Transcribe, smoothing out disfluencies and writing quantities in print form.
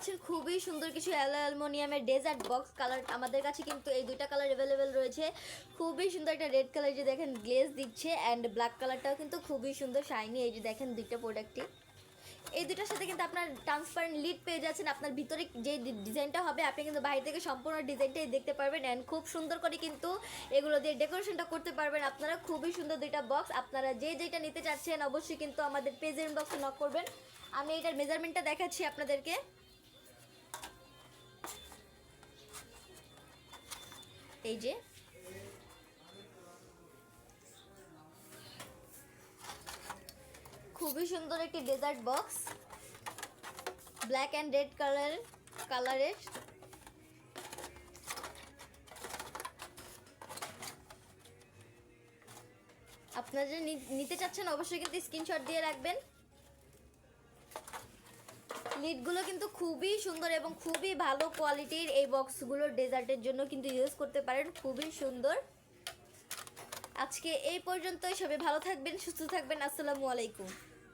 পাচ্ছেন খুবই সুন্দর কিছু অ্যালুমিনিয়ামের ডেজার্ট বক্স কালার। আমাদের কাছে কিন্তু এই দুইটা কালার অ্যাভেলেবেল রয়েছে। খুবই সুন্দর একটা রেড কালার যে দেখেন গ্লেজ দিচ্ছে, অ্যান্ড ব্ল্যাক কালারটাও কিন্তু খুবই সুন্দর শাইনি। এই যে দেখেন দুইটা প্রোডাক্টই, এই দুটার সাথে কিন্তু আপনার ট্রান্সপারেন্ট লিড পেয়ে যাচ্ছেন। আপনার ভিতরে যে ডিজাইনটা হবে আপনি কিন্তু বাইরে থেকে সম্পূর্ণ ডিজাইনটাই দেখতে পারবেন, অ্যান্ড খুব সুন্দর করে কিন্তু এগুলো দিয়ে ডেকোরেশনটা করতে পারবেন আপনারা। খুবই সুন্দর দুইটা বক্স। আপনারা যে যেটা নিতে চাচ্ছেন অবশ্যই কিন্তু আমাদের পেজের ইনবক্সে নক করবেন। আমি এটার মেজারমেন্টটা দেখাচ্ছি আপনাদেরকে। এই যে খুবই সুন্দর একটি dessert box, black and red কালারের। আপনারা যে নিতে চাচ্ছেন অবশ্যই কিন্তু স্ক্রিনশট দিয়ে রাখবেন। লিডগুলো কিন্তু খুবই সুন্দর এবং খুবই ভালো কোয়ালিটির। এই বক্সগুলো ডেজার্টের জন্য কিন্তু ইউজ করতে পারেন, খুবই সুন্দর। আজকে এই পর্যন্তই, সবাই ভালো থাকবেন, সুস্থ থাকবেন। আসসালামু আলাইকুম।